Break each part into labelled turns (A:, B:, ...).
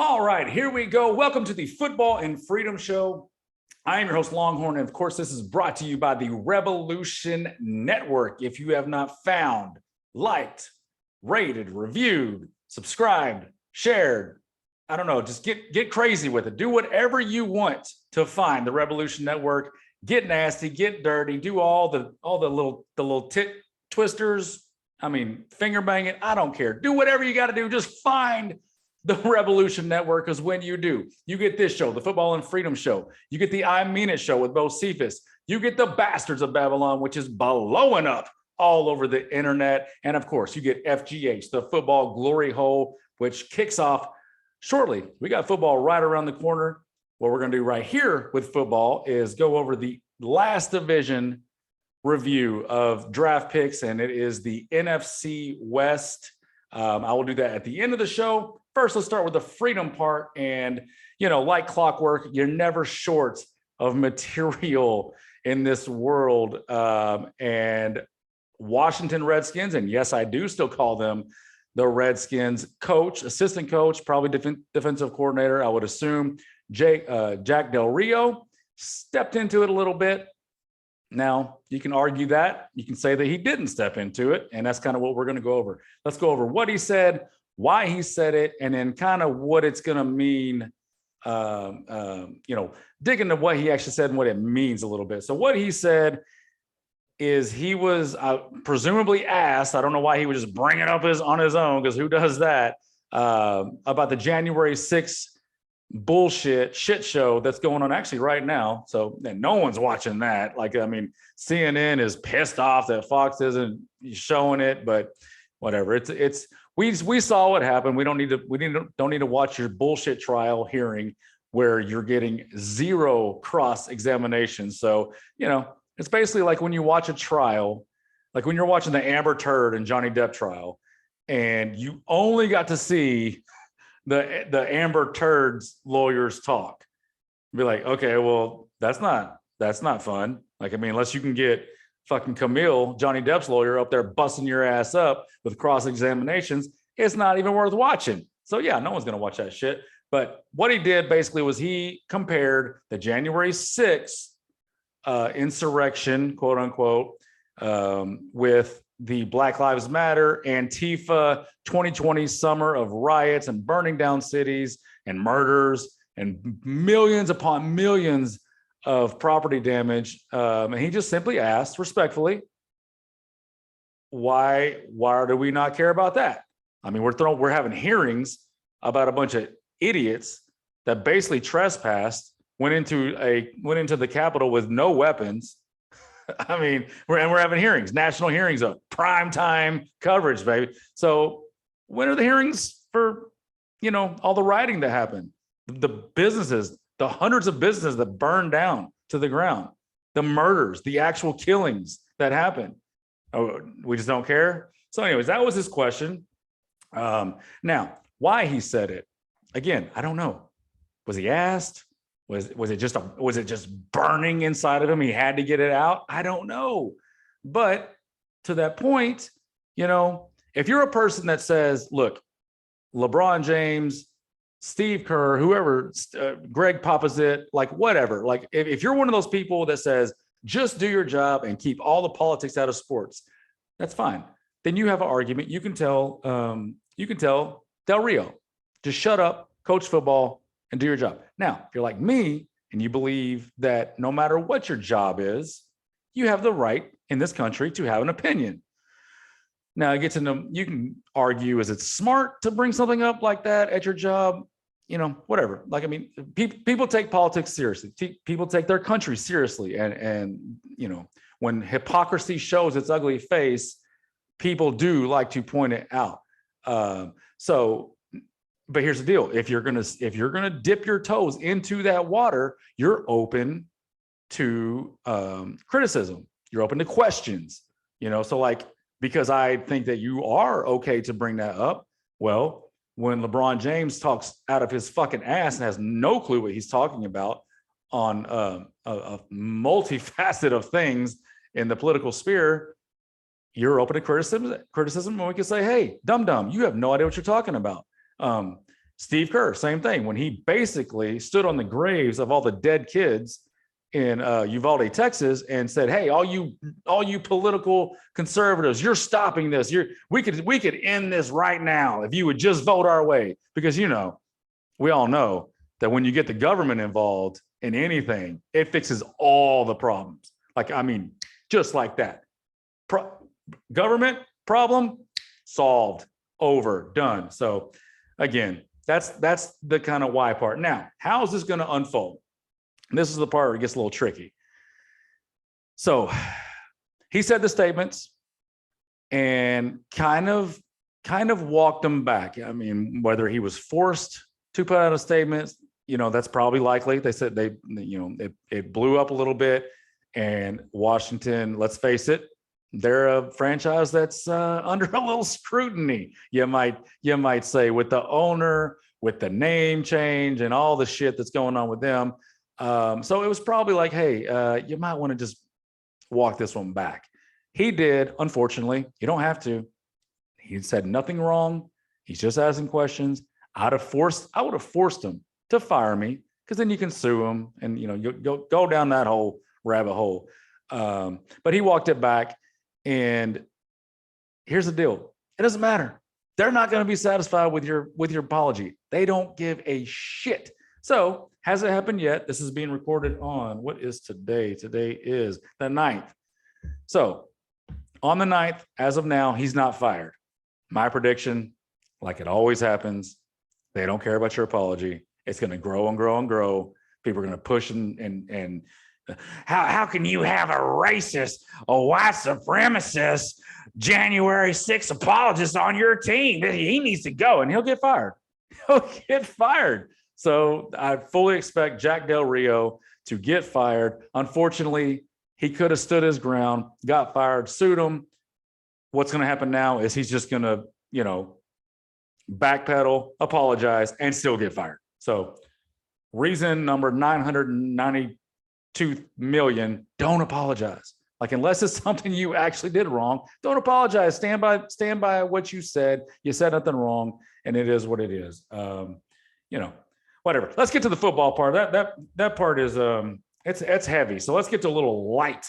A: All right, here we go. Welcome to the Football and Freedom Show. I am your host, Longhorn, and of course, this is brought to you by the Rebelution Network. If you have not found, liked, rated, reviewed, subscribed, shared, I don't know, just get crazy with it. Do whatever you want to find the Rebelution Network. Get nasty, get dirty, do all the little tit twisters. I mean, finger banging. I don't care. Do whatever you got to do. Just find the Rebelution Network, because when you do, you get this show, the Football and Freedom Show. You get the I Mean It Show with Bo Cephas. You get the Bastards of Babylon, which is blowing up all over the internet. And of course, you get FGH, the Football Glory Hole, which kicks off shortly. We got football right around the corner. What we're going to do right here with football is go over the last division review of draft picks, and it is the NFC West. I will do that at the end of the show. First, let's start with the freedom part. And, you know, like clockwork, you're never short of material in this world. And Washington Redskins, and yes, I do still call them the Redskins coach, assistant coach, probably defensive coordinator, I would assume, Jack Del Rio, stepped into it a little bit. Now, you can argue that. You can say that he didn't step into it, and that's kind of what we're going to go over. Let's go over what he said, why he said it, and then kind of what it's going to mean, dig into what he actually said and what it means a little bit. So what he said is he was presumably asked, I don't know why he would just bring it up on his own, because who does that, about the January 6th bullshit shit show that's going on actually right now. So and no one's watching that. Like, I mean, CNN is pissed off that Fox isn't showing it, but whatever. We saw what happened. We don't need to watch your bullshit trial hearing where you're getting zero cross examination. So, you know, it's basically like when you watch a trial, like when you're watching the Amber Turd and Johnny Depp trial, and you only got to see the Amber Turd's lawyers talk. Be like, okay, well, that's not fun. Like, I mean, unless you can get fucking Camille, Johnny Depp's lawyer, up there busting your ass up with cross examinations, it's not even worth watching. So yeah, no one's gonna watch that shit. But what he did basically was he compared the January 6th insurrection, quote unquote, with the Black Lives Matter, Antifa 2020 summer of riots and burning down cities and murders and millions upon millions of property damage. And he just simply asked respectfully, why do we not care about that? I mean, we're having hearings about a bunch of idiots that basically trespassed, went into the Capitol with no weapons. I mean, we're having hearings, national hearings of prime time coverage, baby. So when are the hearings for, you know, all the rioting that happened, the businesses, the hundreds of businesses that burned down to the ground, the murders, the actual killings that happened? Oh, we just don't care. So anyways, that was his question. Now, why he said it, again, I don't know. Was he asked? Was it just burning inside of him? He had to get it out. I don't know. But to that point, you know, if you're a person that says, look, LeBron James, Steve Kerr, whoever, Greg Popovich, like whatever, like if you're one of those people that says, just do your job and keep all the politics out of sports, that's fine. Then you have an argument. You can tell Del Rio, just shut up, coach football, and do your job. Now, if you're like me and you believe that no matter what your job is, you have the right in this country to have an opinion. Now, you can argue, is it smart to bring something up like that at your job? You know, whatever. Like, I mean, people take politics seriously. People take their country seriously. And you know, when hypocrisy shows its ugly face, people do like to point it out. But here's the deal: if you're gonna dip your toes into that water, you're open to criticism. You're open to questions. You know, so like, because I think that you are okay to bring that up. Well, when LeBron James talks out of his fucking ass and has no clue what he's talking about on a multifaceted of things in the political sphere, you're open to criticism, and we can say, hey, dumb, you have no idea what you're talking about. Steve Kerr, same thing. When he basically stood on the graves of all the dead kids in Uvalde, Texas, and said, "Hey, all you political conservatives, you're stopping this. We could end this right now if you would just vote our way." Because we all know that when you get the government involved in anything, it fixes all the problems. Just like that. Government problem solved, over, done. So again, that's the kind of why part. Now, how is this going to unfold? And this is the part where it gets a little tricky. So he said the statements and kind of walked them back. I mean, whether he was forced to put out a statement, that's probably likely. They said it blew up a little bit, and Washington, let's face it, they're a franchise that's under a little scrutiny. You might say, with the owner, with the name change and all the shit that's going on with them. So it was probably like, hey, you might want to just walk this one back. He did, unfortunately. You don't have to. He said nothing wrong. He's just asking questions. I would have forced him to fire me, because then you can sue him and you'll go down that whole rabbit hole. But he walked it back. And here's the deal. It doesn't matter. They're not going to be satisfied with your apology. They don't give a shit. So hasn't happened yet. This is being recorded on, what is today? Today is the 9th. So on the 9th, as of now, he's not fired. My prediction, like it always happens, they don't care about your apology. It's going to grow and grow and grow. People are going to push and how can you have a racist, a white supremacist, January 6th apologist on your team? He needs to go, and he'll get fired. He'll get fired. So I fully expect Jack Del Rio to get fired. Unfortunately, he could have stood his ground, got fired, sued him. What's going to happen now is he's just going to, backpedal, apologize, and still get fired. So reason number 992 million, don't apologize. Unless it's something you actually did wrong, don't apologize. Stand by what you said. You said nothing wrong, and it is what it is. Whatever. Let's get to the football part. That part is it's heavy. So let's get to a little light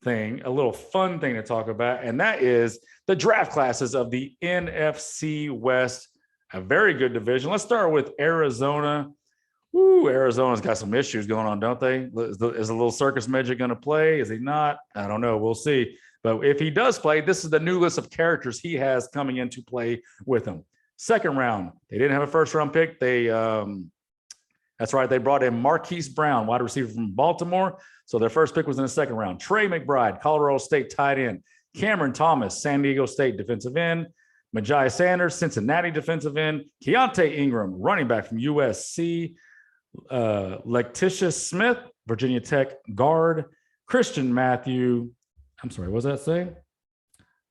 A: thing, a little fun thing to talk about, and that is the draft classes of the NFC West, a very good division. Let's start with Arizona. Arizona's got some issues going on, don't they? Is a little circus midget going to play? Is he not? I don't know. We'll see. But if he does play, this is the new list of characters he has coming into play with him. Second round, they didn't have a first round pick. That's right. They brought in Marquise Brown, wide receiver from Baltimore. So their first pick was in the second round. Trey McBride, Colorado State tight end. Cameron Thomas, San Diego State defensive end. Majai Sanders, Cincinnati defensive end. Keontae Ingram, running back from USC. Letitia Smith, Virginia Tech guard. Christian Matthew, what does that say?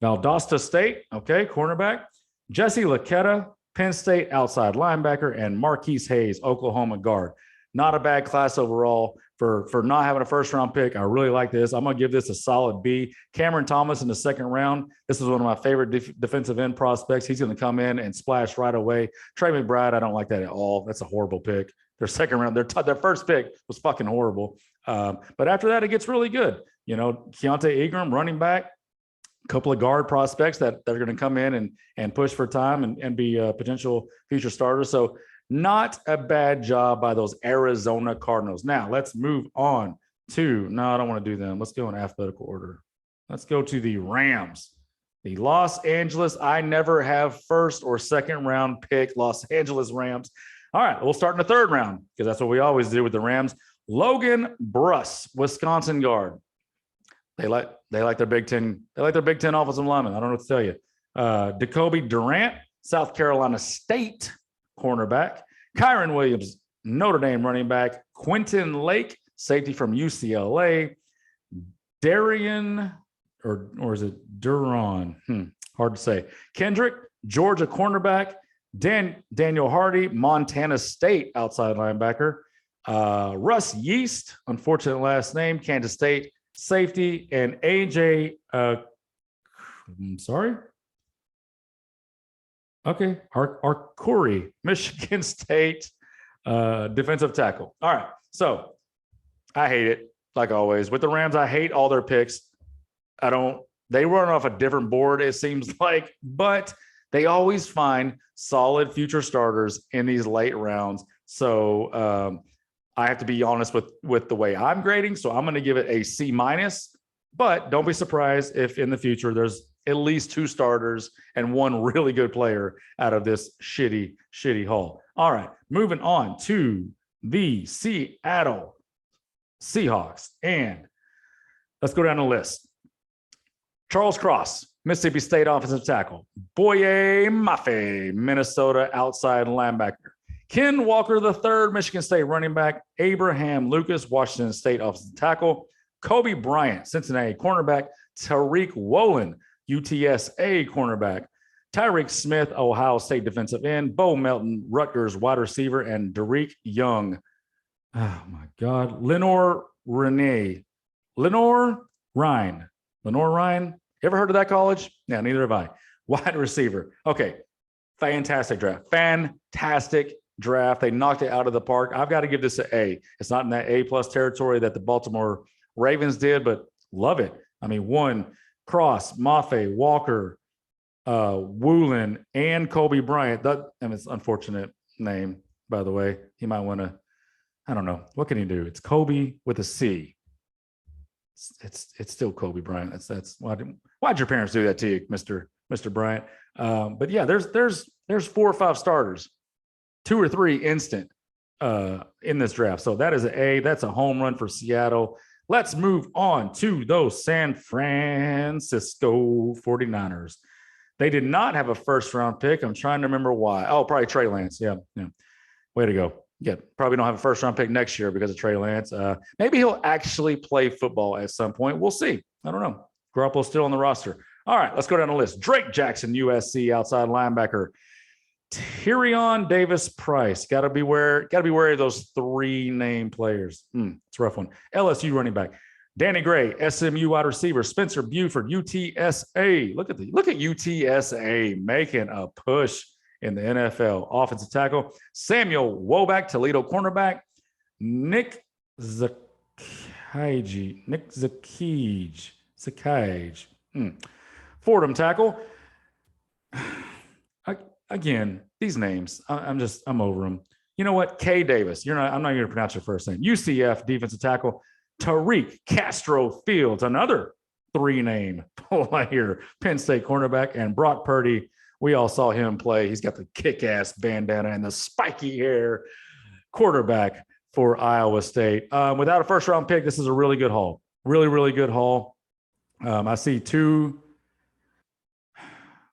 A: Valdosta State, okay, cornerback. Jesse Laquetta, Penn State outside linebacker, and Marquise Hayes, Oklahoma guard. Not a bad class overall for not having a first-round pick. I really like this. I'm going to give this a solid B. Cameron Thomas in the second round. This is one of my favorite defensive end prospects. He's going to come in and splash right away. Trey McBride, I don't like that at all. That's a horrible pick. Their second round, their first pick was fucking horrible. But after that, it gets really good. Keontae Ingram, running back. A couple of guard prospects that are going to come in and push for time and be potential future starters. So not a bad job by those Arizona Cardinals. Now let's move on to, no, I don't want to do them. Let's go in alphabetical order. Let's go to the Rams. The Los Angeles, I never have first or second round pick, Los Angeles Rams. All right, we'll start in the third round because that's what we always do with the Rams. Logan Bruss, Wisconsin guard. They like their Big Ten. They like their Big Ten offensive linemen. I don't know what to tell you. Jacoby Durant, South Carolina State cornerback. Kyron Williams, Notre Dame running back. Quentin Lake, safety from UCLA. Darian, or is it Duron? Hard to say. Kendrick, Georgia cornerback. Daniel Hardy, Montana State outside linebacker. Russ Yeast, unfortunate last name, Kansas State safety, and AJ, Okay. Arcuri, Michigan State defensive tackle. All right. So I hate it, like always. With the Rams, I hate all their picks. They run off a different board, it seems like, but they always find solid future starters in these late rounds. So I have to be honest with the way I'm grading. So I'm going to give it a C minus, but don't be surprised if in the future there's at least 2 starters and 1 really good player out of this shitty haul. All right, moving on to the Seattle Seahawks. And let's go down the list. Charles Cross, Mississippi State offensive tackle. Boye Mafe, Minnesota outside linebacker. Ken Walker III, Michigan State running back. Abraham Lucas, Washington State offensive tackle. Kobe Bryant, Cincinnati cornerback. Tariq Woolen, UTSA cornerback. Tyreek Smith, Ohio State defensive end. Bo Melton, Rutgers wide receiver. And Derek Young. Oh, my God. Lenore Ryan. You ever heard of that college? Yeah, neither have I. Wide receiver. Okay. Fantastic draft. They knocked it out of the park. I've got to give this an A. It's not in that A+ territory that the Baltimore Ravens did, but love it. I mean, Cross, Mafe, Walker, Woolen, and Kobe Bryant. It's an unfortunate name, by the way. He might want to, I don't know. What can he do? It's Kobe with a C. It's still Kobe Bryant. That's why'd your parents do that to you, Mr. Bryant? But yeah, there's 4 or 5 starters, 2 or 3 instant in this draft. So that is an A. That's a home run for Seattle. Let's move on to those San Francisco 49ers. They did not have a first-round pick. I'm trying to remember why. Oh, probably Trey Lance. Yeah. Way to go. Yeah, probably don't have a first-round pick next year because of Trey Lance. Maybe he'll actually play football at some point. We'll see. I don't know. Garoppolo's still on the roster. All right, let's go down the list. Drake Jackson, USC outside linebacker. Tyrion Davis-Price. Got to be wary of those 3 name players. It's a rough one. LSU running back. Danny Gray, SMU wide receiver. Spencer Buford, UTSA. Look at UTSA making a push in the NFL. Offensive tackle. Samuel Woback, Toledo cornerback. Nick Zakij. Fordham tackle. Again, these names, I'm over them. You know what? K Davis. I'm not going to pronounce your first name. UCF defensive tackle. Tariq Castro Fields, another 3-name player. Penn State cornerback. And Brock Purdy. We all saw him play. He's got the kick-ass bandana and the spiky hair. Quarterback for Iowa State. Without a first-round pick, this is a really good haul. Really, really good haul. I see 2.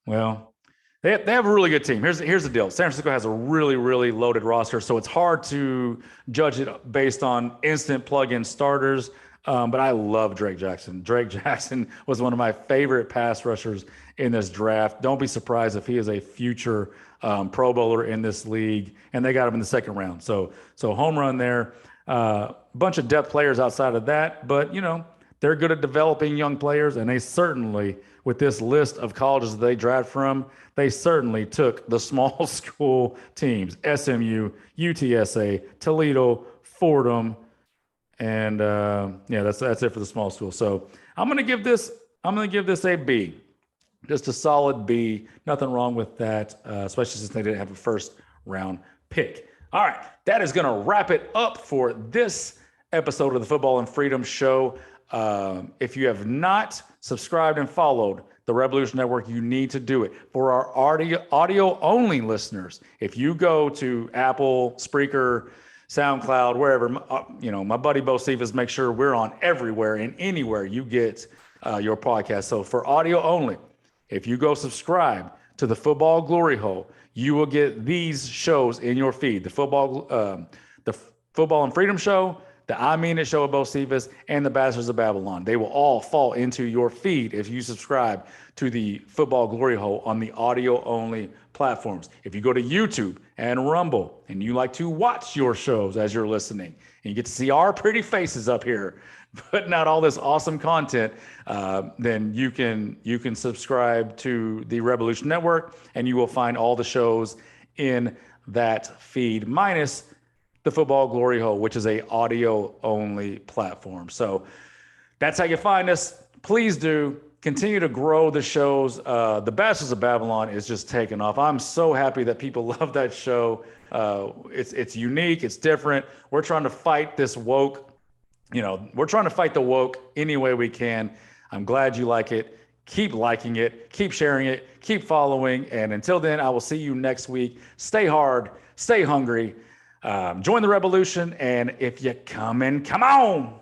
A: Well, they have a really good team. Here's the deal. San Francisco has a really, really loaded roster, so it's hard to judge it based on instant plug-in starters. But I love Drake Jackson. Drake Jackson was one of my favorite pass rushers in this draft. Don't be surprised if he is a future Pro Bowler in this league. And they got him in the 2nd round. So home run there. Bunch of depth players outside of that. But, they're good at developing young players. And they certainly, with this list of colleges that they draft from, they certainly took the small school teams. SMU, UTSA, Toledo, Fordham. And that's it for the small school. So I'm gonna give this a B, just a solid B. Nothing wrong with that, especially since they didn't have a first-round pick. All right, that is gonna wrap it up for this episode of the Football and Freedom Show. If you have not subscribed and followed the Rebelution Network, you need to do it. For our audio-only listeners, if you go to Apple, Spreaker, SoundCloud, wherever, my buddy Bo Cephas makes sure we're on everywhere and anywhere you get your podcast. So for audio only, if you go subscribe to the Football Glory Hole, you will get these shows in your feed. The Football and Freedom Show, the I Mean It Show with Bo Stevens, and the Bastards of Babylon. They will all fall into your feed if you subscribe to the Football Glory Hole on the audio-only platforms. If you go to YouTube and Rumble and you like to watch your shows as you're listening, and you get to see our pretty faces up here putting out all this awesome content, then you can subscribe to the Rebelution Network, and you will find all the shows in that feed, minus the Football Glory Hole, which is a audio-only platform. So that's how you find us. Please do continue to grow the shows. The Bastards of Babylon is just taking off. I'm so happy that people love that show. It's unique. It's different. We're trying to fight this woke. We're trying to fight the woke any way we can. I'm glad you like it. Keep liking it. Keep sharing it. Keep following. And until then, I will see you next week. Stay hard. Stay hungry. Join the Rebelution. And if you come on.